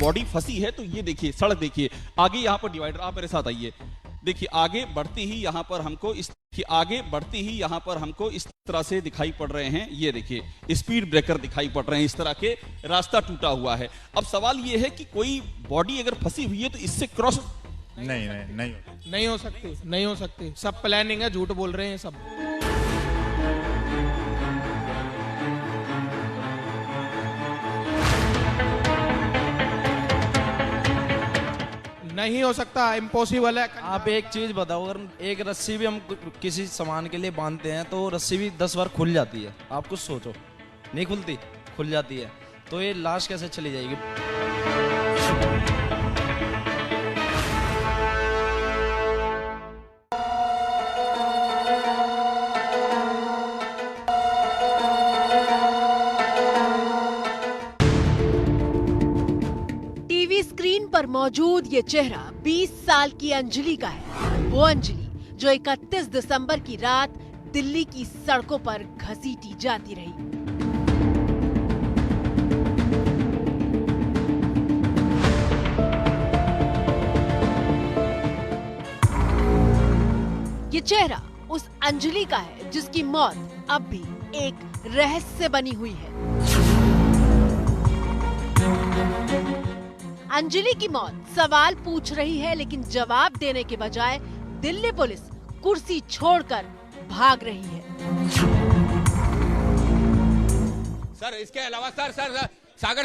Body फंसी है। तो ये देखिए सड़क देखिए, आगे यहाँ पर डिवाइडर, आप मेरे साथ आइए, देखिए आगे बढ़ते ही यहाँ पर हमको इस तरह से दिखाई पड़ रहे हैं। ये देखिए स्पीड ब्रेकर दिखाई पड़ रहे हैं, इस तरह के रास्ता टूटा हुआ है। अब सवाल ये है कि कोई बॉडी अगर फंसी हुई है तो इससे क्रॉस नहीं हो सकती। सब प्लानिंग है, झूठ बोल रहे हैं सब। नहीं हो सकता, इम्पॉसिबल है। आप एक चीज बताओ, अगर एक रस्सी भी हम किसी सामान के लिए बांधते हैं तो रस्सी भी 10 बार खुल जाती है। आप कुछ सोचो, नहीं खुलती, खुल जाती है, तो ये लाश कैसे चली जाएगी? टीवी स्क्रीन पर मौजूद ये चेहरा 20 साल की अंजलि का है। वो अंजलि जो 31 दिसंबर की रात दिल्ली की सड़कों पर घसीटी जाती रही। ये चेहरा उस अंजलि का है जिसकी मौत अब भी एक रहस्य बनी हुई है। अंजलि की मौत सवाल पूछ रही है, लेकिन जवाब देने के बजाय दिल्ली पुलिस कुर्सी छोड़कर भाग रही है। सर इसके अलावा सागर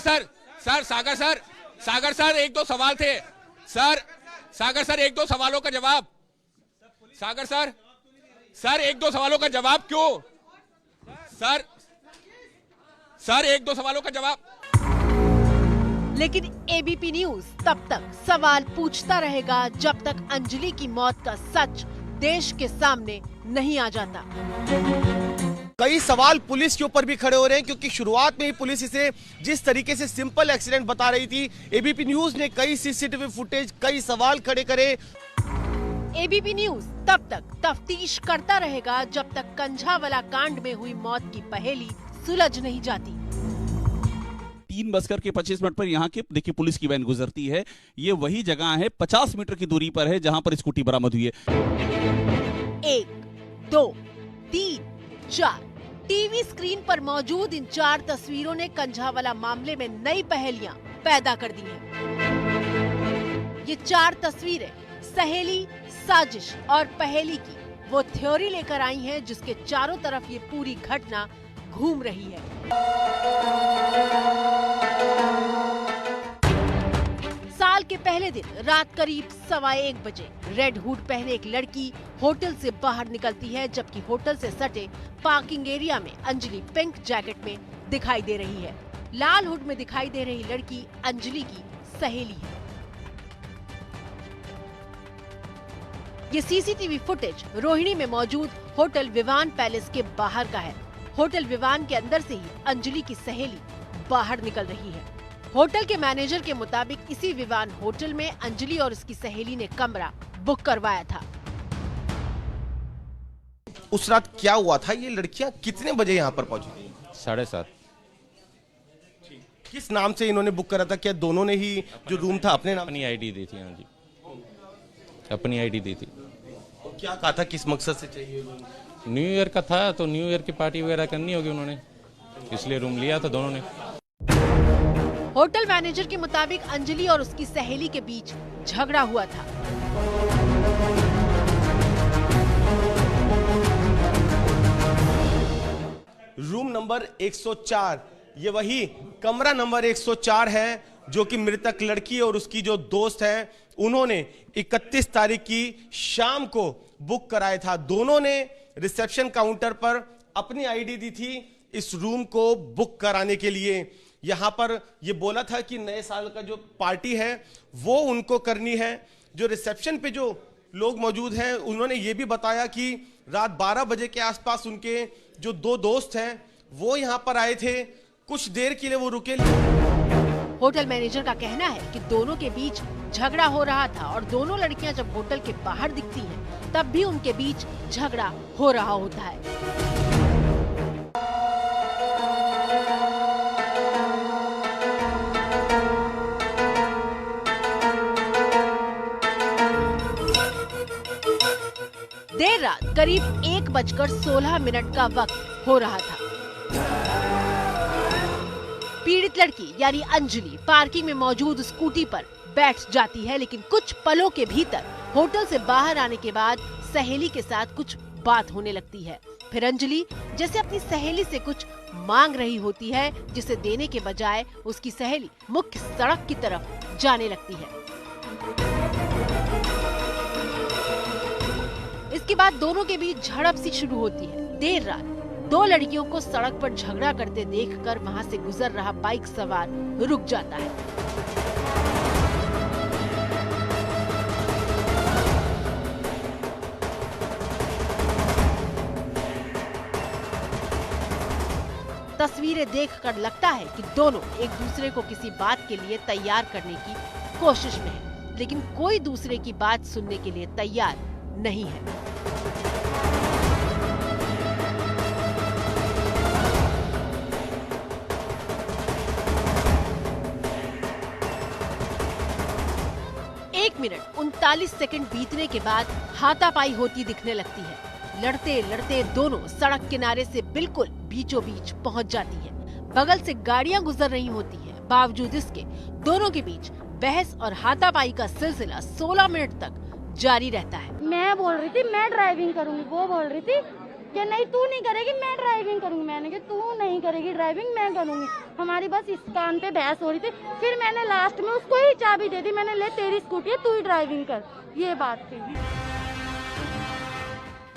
सर एक दो सवाल थे सागर सर एक दो सवालों का जवाब। सागर सर एक दो सवालों का जवाब क्यों? सर एक दो सवालों का जवाब। लेकिन एबीपी न्यूज तब तक सवाल पूछता रहेगा जब तक अंजलि की मौत का सच देश के सामने नहीं आ जाता। कई सवाल पुलिस के ऊपर भी खड़े हो रहे हैं, क्योंकि शुरुआत में ही पुलिस इसे जिस तरीके से सिंपल एक्सीडेंट बता रही थी, एबीपी न्यूज ने कई सीसीटीवी फुटेज, कई सवाल खड़े करे। एबीपी न्यूज तब तक तफ्तीश करता रहेगा जब तक कंझावाला कांड में हुई मौत की पहेली सुलझ नहीं जाती। 3:25 पर यहाँ के देखिए पुलिस की वैन गुजरती है। ये वही जगह है, 50 मीटर की दूरी पर है जहां पर स्कूटी बरामद हुई है। 1, 2, 3, 4 टीवी स्क्रीन पर मौजूद इन 4 तस्वीरों ने कंझावाला मामले में नई पहेलियां पैदा कर दी हैं। ये 4 तस्वीरें सहेली, साजिश और पहेली की वो थ्योरी लेकर आई हैं जिसके चारों तरफ ये पूरी घटना घूम रही है। साल के पहले दिन रात करीब 1:15 बजे रेड हुड पहने एक लड़की होटल से बाहर निकलती है, जबकि होटल से सटे पार्किंग एरिया में अंजलि पिंक जैकेट में दिखाई दे रही है। लाल हुड में दिखाई दे रही लड़की अंजलि की सहेली है। ये सीसीटीवी फुटेज रोहिणी में मौजूद होटल विवान पैलेस के बाहर का है। होटल विवान के अंदर से ही अंजलि की सहेली बाहर निकल रही है। होटल के मैनेजर के मुताबिक इसी विवान होटल में अंजलि और उसकी सहेली ने कमरा बुक करवाया था। उस रात क्या हुआ था? ये लड़कियां कितने बजे यहाँ पर पहुंची थी? 7:30। किस नाम से इन्होंने बुक करा था? क्या दोनों ने ही जो रूम था अपने नाम? अपनी आईडी दी थी। हाँ जी, अपनी आईडी दी थी। तो क्या कहा था, किस मकसद से चाहिए रूम? न्यू ईयर का था तो न्यू ईयर की पार्टी वगैरह करनी होगी उन्होंने, इसलिए रूम लिया था दोनों ने। होटल मैनेजर के मुताबिक अंजलि और उसकी सहेली के बीच झगड़ा हुआ था। रूम नंबर 104, ये वही कमरा नंबर 104 है जो कि मृतक लड़की और उसकी जो दोस्त है उन्होंने 31 तारीख की शाम को बुक कराया था। दोनों ने रिसेप्शन काउंटर पर अपनी आईडी दी थी इस रूम को बुक कराने के लिए। यहां पर ये बोला था कि नए साल का जो पार्टी है वो उनको करनी है। जो रिसेप्शन पे जो लोग मौजूद हैं उन्होंने ये भी बताया कि रात 12 बजे के आसपास उनके जो 2 दोस्त हैं वो यहां पर आए थे। कुछ देर के लिए वो रुके। होटल मैनेजर का कहना है कि दोनों के बीच झगड़ा हो रहा था और दोनों लड़कियां जब होटल के बाहर दिखती हैं तब भी उनके बीच झगड़ा हो रहा होता है। करीब 1:16 का वक्त हो रहा था। पीड़ित लड़की यानी अंजलि पार्किंग में मौजूद स्कूटी पर बैठ जाती है, लेकिन कुछ पलों के भीतर होटल से बाहर आने के बाद सहेली के साथ कुछ बात होने लगती है। फिर अंजलि जैसे अपनी सहेली से कुछ मांग रही होती है, जिसे देने के बजाय उसकी सहेली मुख्य सड़क की तरफ जाने लगती है। इसके बाद दोनों के बीच झड़प सी शुरू होती है। देर रात दो लड़कियों को सड़क पर झगड़ा करते देखकर वहां से गुजर रहा बाइक सवार रुक जाता है। तस्वीरें देखकर लगता है कि दोनों एक दूसरे को किसी बात के लिए तैयार करने की कोशिश में हैं, लेकिन कोई दूसरे की बात सुनने के लिए तैयार नहीं है। एक मिनट 39 सेकंड बीतने के बाद हाथापाई होती दिखने लगती है। लड़ते लड़ते दोनों सड़क किनारे से बिल्कुल बीचों बीच पहुंच जाती है। बगल से गाड़ियां गुजर रही होती हैं। बावजूद इसके दोनों के बीच बहस और हाथापाई का सिलसिला 16 मिनट तक जारी रहता है। मैं बोल रही थी मैं ड्राइविंग करूंगी, वो बोल रही थी कि नहीं तू नहीं करेगी मैं ड्राइविंग करूंगी। मैंने कहा तू नहीं करेगी ड्राइविंग मैं करूंगी। हमारी बस इस कान पे बहस हो रही थी। फिर मैंने लास्ट में उसको ही चाबी दे दी, मैंने ले तेरी स्कूटी है तू ही ड्राइविंग कर, ये बात थी।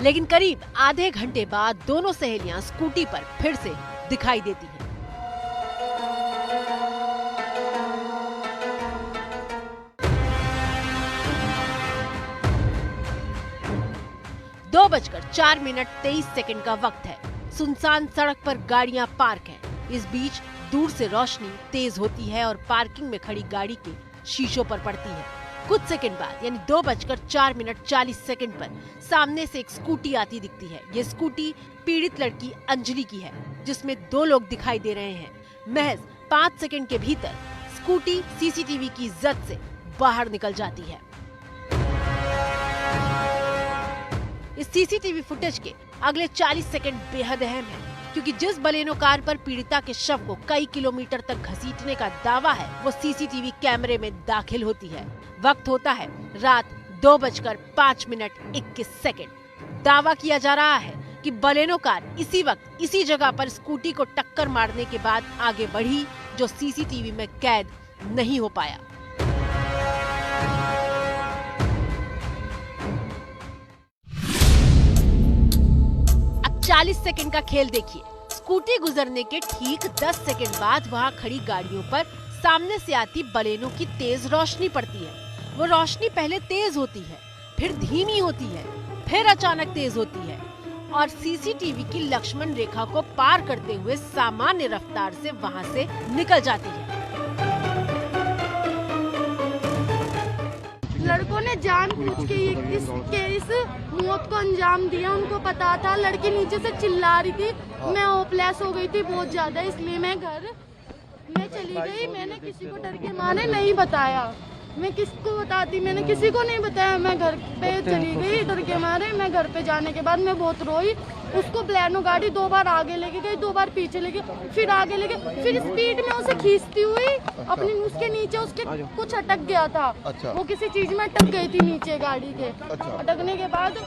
लेकिन करीब आधे घंटे बाद दोनों सहेलियां स्कूटी पर फिर से दिखाई देती हैं। दो 2:04 का वक्त है। सुनसान सड़क पर गाड़ियां पार्क हैं। इस बीच दूर से रोशनी तेज होती है और पार्किंग में खड़ी गाड़ी के शीशों पर पड़ती है। कुछ सेकंड बाद यानी 2:04 पर सामने से एक स्कूटी आती दिखती है। ये स्कूटी पीड़ित लड़की अंजलि की है, जिसमें दो लोग दिखाई दे रहे हैं। महज 5 सेकंड के भीतर स्कूटी सीसीटीवी की जद से बाहर निकल जाती है। इस सीसीटीवी फुटेज के अगले 40 सेकंड बेहद अहम है, क्योंकि जिस बलेनो कार पर पीड़िता के शव को कई किलोमीटर तक घसीटने का दावा है, वो सीसीटीवी कैमरे में दाखिल होती है। वक्त होता है रात 2:05 दावा किया जा रहा है कि बलेनो कार इसी वक्त इसी जगह पर स्कूटी को टक्कर मारने के बाद आगे बढ़ी, जो सीसीटीवी में कैद नहीं हो पाया। अब 40 सेकंड का खेल देखिए। स्कूटी गुजरने के ठीक 10 सेकंड बाद वहां खड़ी गाड़ियों पर सामने से आती बलेनो की तेज रोशनी पड़ती है। वो रोशनी पहले तेज होती है, फिर धीमी होती है, फिर अचानक तेज होती है और सीसीटीवी की लक्ष्मण रेखा को पार करते हुए सामान्य रफ्तार से वहां से निकल जाती है। लड़कों ने जानबूझ के इस मौत को अंजाम दिया। उनको पता था, लड़की नीचे से चिल्ला रही थी, मैं होपलेस हो गई थी बहुत ज्यादा, इसलिए मैं घर में चली गई। मैंने किसी को डर के मारे नहीं बताया, मैं किसको बताती, मैंने किसी को नहीं बताया। मैं घर पे चली गई डर के मारे। मैं घर पे जाने के बाद मैं बहुत रोई। उसको बलेनो गाड़ी 2 बार आगे लेके गई, 2 बार पीछे लेके, फिर आगे लेके, फिर स्पीड में उसे खींचती हुई अपनी उसके नीचे उसके कुछ अटक गया था। वो किसी चीज में अटक गई थी नीचे गाड़ी के। अटकने के बाद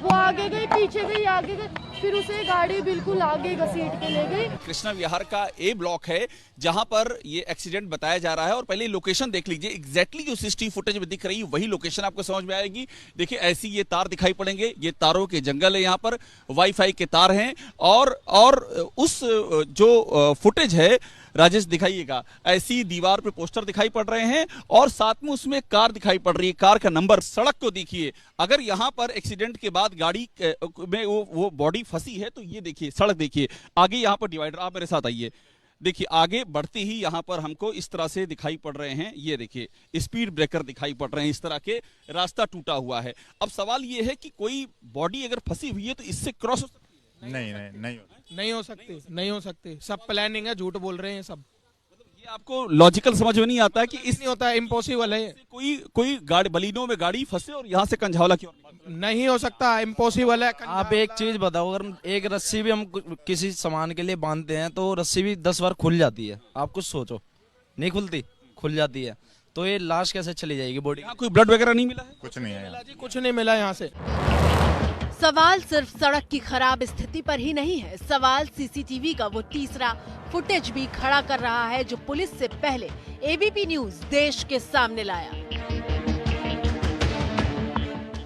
वो आगे गई, पीछे गई, आगे गई, फिर उसे गाड़ी बिल्कुल आगे घसीट के ले गई। कृष्णा विहार का ए ब्लॉक है जहां पर ये एक्सीडेंट बताया जा रहा है। और पहले लोकेशन देख लीजिए, एग्जैक्टली जो सीसीटीवी फुटेज में दिख रही है वही लोकेशन आपको समझ में आएगी। देखिए ऐसी ये तार दिखाई पड़ेंगे, ये तारों के जंगल है, यहाँ पर वाईफाई के तार हैं और उस जो फुटेज है राजेश दिखाइएगा, ऐसी दीवार पे पोस्टर दिखाई पड़ रहे हैं और साथ में उसमें एक कार दिखाई पड़ रही है। कार का नंबर, सड़क को देखिए, अगर यहाँ पर एक्सीडेंट के बाद गाड़ी में वो बॉडी फंसी है तो ये देखिए सड़क देखिए, आगे यहाँ पर डिवाइडर, आप मेरे साथ आइए, देखिए आगे बढ़ते ही यहाँ पर हमको इस तरह से दिखाई पड़ रहे हैं। ये देखिए स्पीड ब्रेकर दिखाई पड़ रहे हैं, इस तरह के रास्ता टूटा हुआ है। अब सवाल ये है कि कोई बॉडी अगर फंसी हुई है तो इससे क्रॉस हो सकती है? नहीं हो सकती। सब प्लानिंग है, झूठ बोल रहे हैं सब। ये आपको लॉजिकल समझ में नहीं आता कि इस नहीं होता, इम्पॉसिबल है, कोई गाड़ी बलिनों में गाड़ी फंसे और यहाँ से कंझावला क्यों? नहीं हो सकता, इम्पॉसिबल है। आप एक चीज बताओ, अगर एक रस्सी भी हम किसी सामान के लिए बांधते हैं तो रस्सी भी 10 बार खुल जाती है। आप कुछ सोचो, नहीं खुलती, खुल जाती है, तो ये लाश कैसे चली जाएगी बॉडी? यहाँ कोई ब्लड वगैरह नहीं मिला है? कुछ नहीं है। जी कुछ नहीं मिला यहाँ से। सवाल सिर्फ सड़क की खराब स्थिति पर ही नहीं है, सवाल सीसीटीवी का वो तीसरा फुटेज भी खड़ा कर रहा है जो पुलिस से पहले एबीपी न्यूज देश के सामने लाया।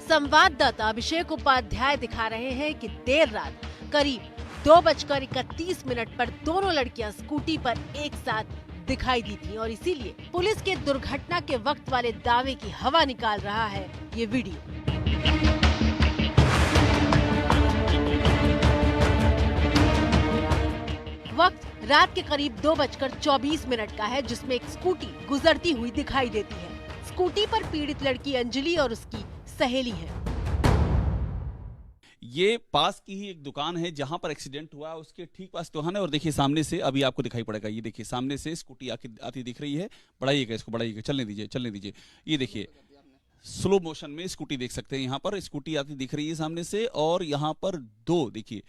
संवाददाता अभिषेक उपाध्याय दिखा रहे हैं कि देर रात करीब 2:31 पर दोनों लड़कियां स्कूटी पर एक साथ दिखाई दी थी और इसीलिए पुलिस के दुर्घटना के वक्त वाले दावे की हवा निकाल रहा है ये वीडियो। वक्त रात के करीब 2:24 का है जिसमें एक स्कूटी गुजरती हुई दिखाई देती है। स्कूटी पर पीड़ित लड़की अंजलि और उसकी सहेली है। ये पास की ही एक दुकान है जहां पर एक्सीडेंट हुआ, उसके ठीक पास दुकान है और देखिए सामने से अभी आपको दिखाई पड़ेगा, ये देखिए सामने से स्कूटी आती दिख रही है। बढ़ाइएगा इसको, बढ़ाइएगा, चलने दीजिए। ये देखिए स्लो मोशन में स्कूटी देख सकते हैं, यहाँ पर स्कूटी आती दिख रही है सामने से और यहाँ पर देखिए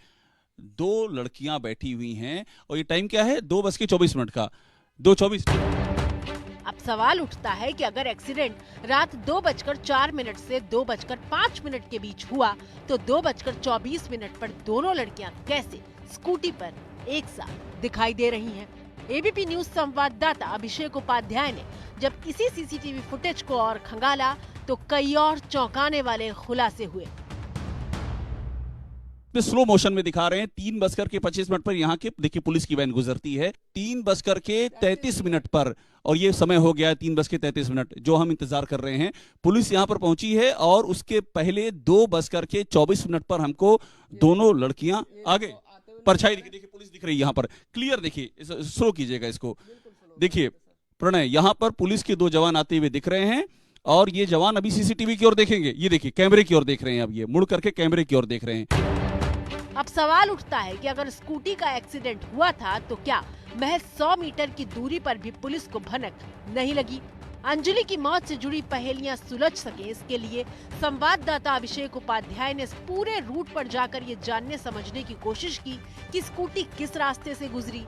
दो लड़कियां बैठी हुई हैं और ये टाइम क्या है 2:24 का, 2:24। अब सवाल उठता है कि अगर एक्सीडेंट रात 2:04 से 2:05 के बीच हुआ तो 2:24 पर दोनों लड़कियां कैसे स्कूटी पर एक साथ दिखाई दे रही हैं? एबीपी न्यूज संवाददाता अभिषेक उपाध्याय ने जब इसी सीसीटीवी फुटेज को और खंगाला तो कई और चौंकाने वाले खुलासे हुए। स्लो मोशन में दिखा रहे हैं 3:25 पर यहाँ के देखिए पुलिस की वैन गुजरती है 3:33 पर और ये समय हो गया है 3:33 जो हम इंतजार कर रहे हैं। पुलिस यहाँ पर पहुंची है और उसके पहले 2:24 पर हमको दोनों लड़कियां आगे परछाई देखिए पुलिस दिख रही है यहाँ पर क्लियर। देखिए स्लो कीजिएगा इसको, देखिए प्रणय यहाँ पर पुलिस के 2 जवान आते हुए दिख रहे हैं और ये जवान अभी सीसीटीवी की ओर देखेंगे, ये देखिए कैमरे की ओर देख रहे हैं, अब ये मुड़ करके कैमरे की ओर देख रहे हैं। अब सवाल उठता है कि अगर स्कूटी का एक्सीडेंट हुआ था तो क्या महज 100 मीटर की दूरी पर भी पुलिस को भनक नहीं लगी? अंजलि की मौत से जुड़ी पहेलियां सुलझ सके इसके लिए संवाददाता अभिषेक उपाध्याय ने इस पूरे रूट पर जाकर ये जानने समझने की कोशिश की कि स्कूटी किस रास्ते से गुजरी